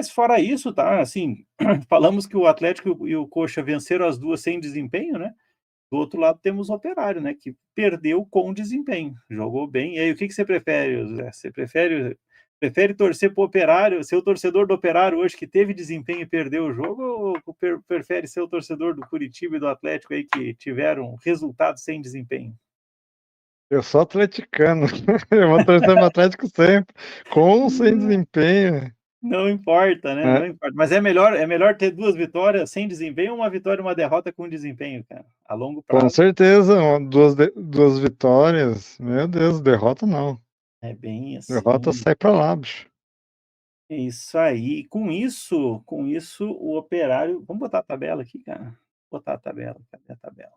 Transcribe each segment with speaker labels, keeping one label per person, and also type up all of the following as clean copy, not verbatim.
Speaker 1: Mas fora isso, tá, assim, falamos que o Atlético e o Coxa venceram as duas sem desempenho, né? Do outro lado temos o Operário, né, que perdeu com desempenho, jogou bem. E aí, o que você prefere, Zé? Você prefere torcer para o Operário, ser o torcedor do Operário hoje que teve desempenho e perdeu o jogo, ou prefere ser o torcedor do Curitiba e do Atlético aí que tiveram resultados sem desempenho?
Speaker 2: Eu sou atleticano. Eu vou torcer pro Atlético sempre, com ou sem desempenho,
Speaker 1: Não importa, né?
Speaker 2: né.
Speaker 1: Não importa. Mas é melhor ter duas vitórias sem desempenho ou uma vitória e uma derrota com desempenho, cara. A longo
Speaker 2: Com
Speaker 1: prazo
Speaker 2: certeza, 2 vitórias. Meu Deus, derrota não.
Speaker 1: é bem
Speaker 2: Derrota
Speaker 1: assim.
Speaker 2: sai pra lá, bicho.
Speaker 1: É isso aí. Com isso, o Operário. Vamos botar a tabela aqui, cara. Vou botar a tabela. Cadê a tabela?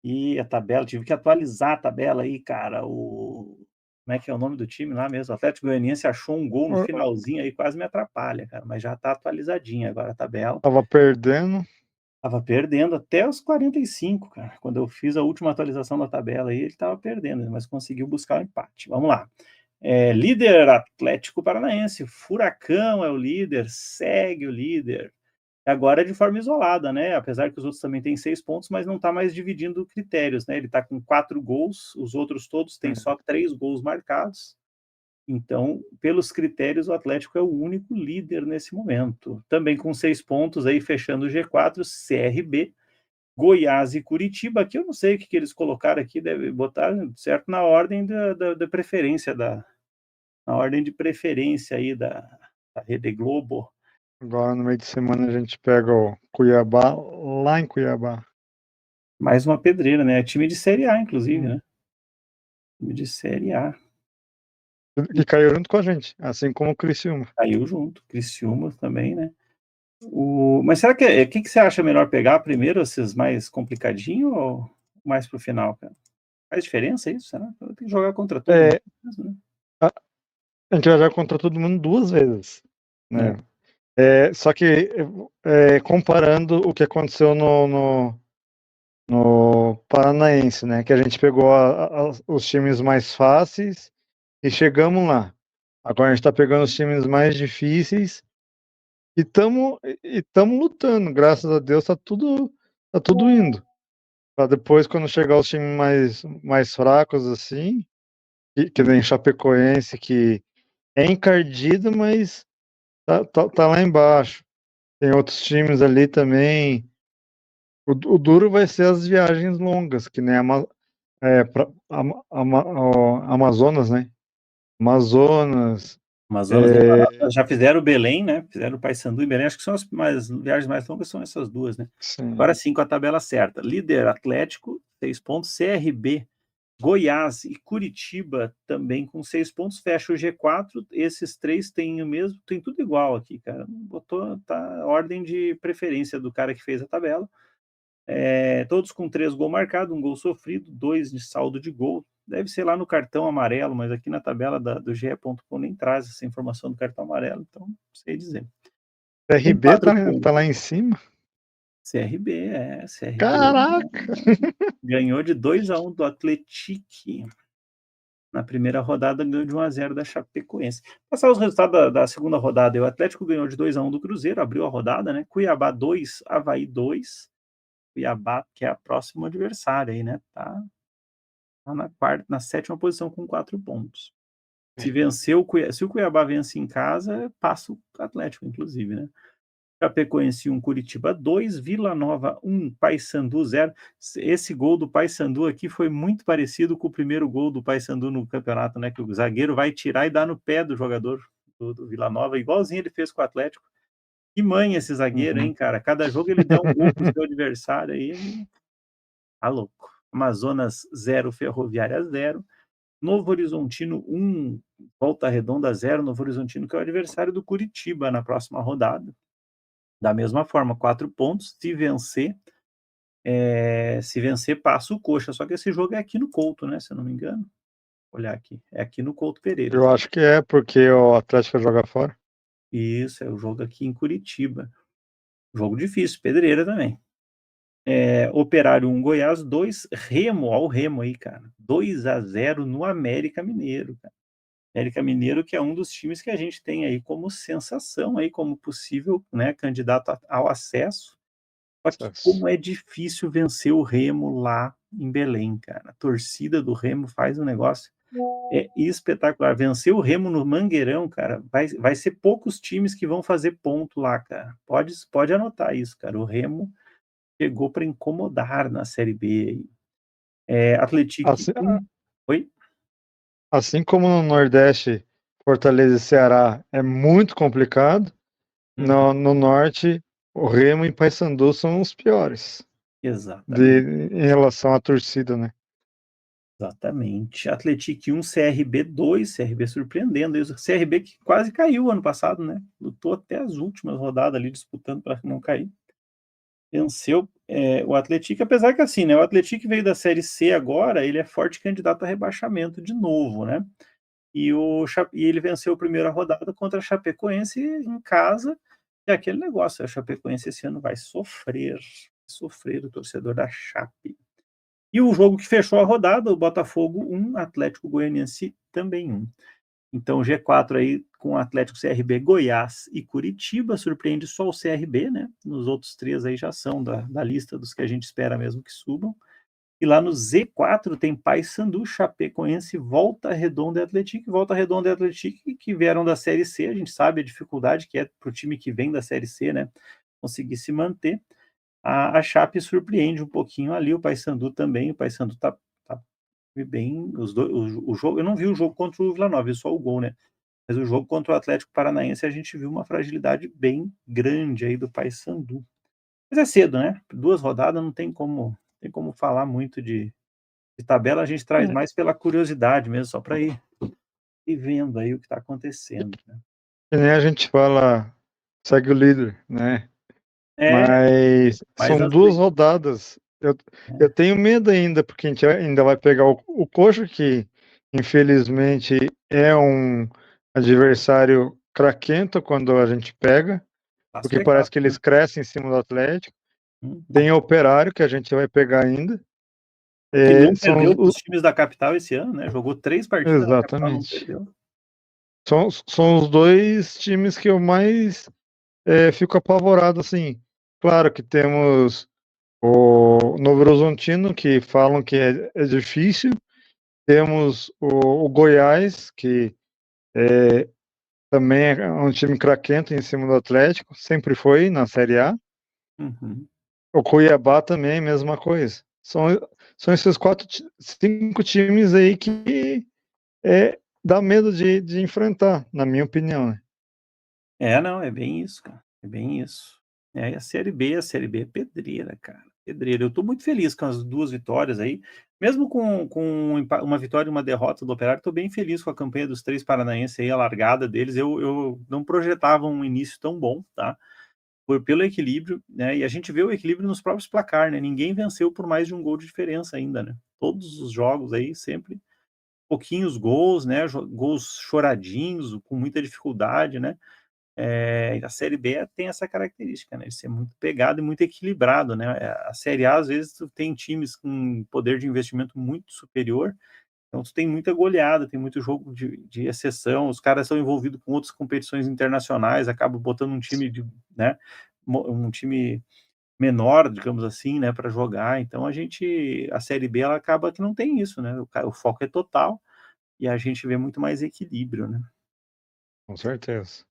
Speaker 1: E a tabela, tive que atualizar a tabela aí, cara. Como é que é o nome do time lá mesmo? O Atlético Goianiense achou um gol no finalzinho aí, quase me atrapalha, cara. Mas já tá atualizadinha agora a tabela.
Speaker 2: Estava perdendo.
Speaker 1: Tava perdendo até os 45, cara. Quando eu fiz a última atualização da tabela aí, ele tava perdendo, mas conseguiu buscar o empate. Vamos lá. Líder Atlético Paranaense, Furacão é o líder, segue o líder. Agora é de forma isolada, né? Apesar que os outros também têm 6 pontos, mas não está mais dividindo critérios, né? Ele está com 4 gols, os outros todos têm só 3 gols marcados. Então, pelos critérios, o Atlético é o único líder nesse momento. Também com 6 pontos aí, fechando o G4, CRB, Goiás e Curitiba. Aqui eu não sei o que eles colocaram aqui, deve botar certo na ordem da preferência na ordem de preferência aí da Rede Globo.
Speaker 2: Agora no meio de semana a gente pega o Cuiabá, lá em Cuiabá.
Speaker 1: Mais uma pedreira, né? Time de Série A, inclusive,
Speaker 2: Hum.
Speaker 1: né? Time de Série A.
Speaker 2: Que caiu junto com a gente, assim como o Criciúma.
Speaker 1: Caiu junto. Criciúma também, né? Mas será que você acha melhor pegar primeiro esses mais complicadinhos ou mais pro final, cara? Faz diferença isso, será? Tem que jogar contra todo mundo,
Speaker 2: É,
Speaker 1: né?
Speaker 2: a a gente vai jogar contra todo mundo 2 vezes,
Speaker 1: É.
Speaker 2: né. Só que, comparando o que aconteceu no Paranaense, né, que a gente pegou os times mais fáceis e chegamos lá. Agora a gente tá pegando os times mais difíceis e estamos lutando, graças a Deus tá tudo indo. Pra depois, quando chegar os times mais fracos, assim, que nem Chapecoense, que é encardido, mas tá lá embaixo. Tem outros times ali também. O duro vai ser as viagens longas, que nem pra Amazonas, né? Amazonas,
Speaker 1: Amazonas e
Speaker 2: é,
Speaker 1: Pará já fizeram Belém, né? Fizeram Paysandu e Belém. Acho que são as viagens mais longas, são essas duas, né?
Speaker 2: sim,
Speaker 1: Agora sim, com a tabela certa. Líder Atlético, 6 pontos. CRB, Goiás e Curitiba também com 6 pontos. Fecha o G4. Esses três têm o mesmo, tem tudo igual aqui, cara. Botou tá, a ordem de preferência do cara que fez a tabela. Todos com 3 gols marcados, um gol sofrido, 2 de saldo de gol. Deve ser lá no cartão amarelo, mas aqui na tabela do GE.com nem traz essa informação do cartão amarelo, então não sei dizer. Tem
Speaker 2: CRB
Speaker 1: 4
Speaker 2: tá
Speaker 1: pontos.
Speaker 2: lá em cima.
Speaker 1: CRB
Speaker 2: Caraca!
Speaker 1: ganhou de 2-1 do Atlético. Na primeira rodada ganhou de 1-0 da Chapecoense. Passar os resultados da segunda rodada, o Atlético ganhou de 2-1 do Cruzeiro, abriu a rodada, né? Cuiabá 2, Avaí 2. Cuiabá, que é a próxima adversária aí, né? Tá na sétima posição com 4 pontos. Se o Cuiabá vence em casa, passa o Atlético, inclusive, né? Chapecoense 1, Curitiba 2, Vila Nova 1, Paysandu 0. Esse gol do Paysandu aqui foi muito parecido com o primeiro gol do Paysandu no campeonato, né? Que o zagueiro vai tirar e dá no pé do jogador do Vila Nova, igualzinho ele fez com o Atlético. Que mãe esse zagueiro,
Speaker 2: Uhum.
Speaker 1: hein, cara? Cada jogo ele dá um gol pro seu adversário aí, tá louco. Amazonas 0, Ferroviária 0. Novo Horizontino 1, Volta Redonda 0. Novo Horizontino, que é o adversário do Curitiba na próxima rodada. Da mesma forma, 4 pontos. Se vencer, passa o Coxa. Só que esse jogo é aqui no Couto, né? Se eu não me engano. Vou olhar aqui. É aqui no Couto Pereira.
Speaker 2: Eu acho que é porque o Atlético joga fora.
Speaker 1: Isso, é o jogo aqui em Curitiba. Jogo difícil, pedreira também. Operário 1, Goiás 2, Remo, olha o Remo aí, cara. 2-0 no América Mineiro, cara. América Mineiro, que é um dos times que a gente tem aí como sensação, aí como possível, né, candidato ao acesso. Só que como é difícil vencer o Remo lá em Belém, cara. A torcida do Remo faz um negócio espetacular. Vencer o Remo no Mangueirão, cara, vai ser poucos times que vão fazer ponto lá, cara. Pode anotar isso, cara. O Remo chegou para incomodar na Série B aí. Atlético
Speaker 2: Assim,
Speaker 1: 1. Oi?
Speaker 2: assim como no Nordeste, Fortaleza e Ceará é muito complicado,
Speaker 1: Uhum.
Speaker 2: no Norte, o Remo e Paysandu são os piores
Speaker 1: Exatamente.
Speaker 2: em relação à torcida, né?
Speaker 1: Exatamente. Atlético 1, CRB 2, CRB surpreendendo. O CRB que quase caiu ano passado, né? Lutou até as últimas rodadas ali disputando para não cair. Venceu o Atlético, apesar que assim, né? O Atlético veio da Série C agora, ele é forte candidato a rebaixamento de novo, né? E ele venceu a primeira rodada contra a Chapecoense em casa. E aquele negócio, a Chapecoense esse ano vai sofrer o torcedor da Chape. E o jogo que fechou a rodada, o Botafogo 1, Atlético Goianiense também 1. Então, o G4 aí com Atlético, CRB, Goiás e Curitiba, surpreende só o CRB, né? Nos outros 3 aí já são da lista dos que a gente espera mesmo que subam. E lá no Z4 tem Paysandu, Chapecoense, Volta Redonda e Atlético. Volta Redonda e Atlético que vieram da Série C, a gente sabe a dificuldade que é para o time que vem da Série C, né? Conseguir se manter. A Chape surpreende um pouquinho ali, o Paysandu também. O Paysandu tá bem. O jogo, eu não vi o jogo contra o Vila Nova, vi só o gol, né? Mas o jogo contra o Atlético Paranaense a gente viu uma fragilidade bem grande aí do Paysandu. Mas é cedo, né? 2 rodadas não tem como falar muito de tabela, a gente traz
Speaker 2: É,
Speaker 1: mais pela curiosidade mesmo, só para ir vendo aí o que está acontecendo, né?
Speaker 2: que nem a gente fala, segue o líder, né?
Speaker 1: É,
Speaker 2: Mas
Speaker 1: mas
Speaker 2: são
Speaker 1: as
Speaker 2: 2 rodadas. Eu tenho medo ainda, porque a gente ainda vai pegar o Coxa, que infelizmente é um adversário craquento quando a gente pega,
Speaker 1: as
Speaker 2: porque parece
Speaker 1: pegadas,
Speaker 2: que
Speaker 1: né?
Speaker 2: eles crescem em cima do Atlético.
Speaker 1: Uhum.
Speaker 2: Tem o Operário, que a gente vai pegar ainda.
Speaker 1: Que não
Speaker 2: São
Speaker 1: perdeu para os times da capital esse ano, né? Jogou 3 partidas na capital, não
Speaker 2: exatamente.
Speaker 1: perdeu.
Speaker 2: São os 2 times que eu mais fico apavorado, assim. Claro que temos o Novo Horizontino, que falam que é difícil. Temos o Goiás, que também é um time craquento em cima do Atlético, sempre foi na Série A.
Speaker 1: Uhum.
Speaker 2: O Cuiabá também, mesma coisa. São esses 5 times aí que dá medo de enfrentar, na minha opinião, né?
Speaker 1: Não, é bem isso, cara, é bem isso. E a Série B é pedreira, cara, pedreira. Eu tô muito feliz com as 2 vitórias aí, mesmo com uma vitória e uma derrota do Operário, tô bem feliz com a campanha dos 3 paranaenses aí, a largada deles, eu não projetava um início tão bom, tá, pelo equilíbrio, né, e a gente vê o equilíbrio nos próprios placar, né, ninguém venceu por mais de 1 gol de diferença ainda, né, todos os jogos aí sempre pouquinhos gols, né, gols choradinhos, com muita dificuldade, né. A Série B tem essa característica, né, de ser muito pegado e muito equilibrado, né. A Série A, às vezes, tu tem times com poder de investimento muito superior, então tu tem muita goleada, tem muito jogo de exceção, os caras são envolvidos com outras competições internacionais, acabam botando um time né, um time menor, digamos assim, né, para jogar. Então a Série B ela acaba que não tem isso, né, o foco é total e a gente vê muito mais equilíbrio, né.
Speaker 2: Com certeza.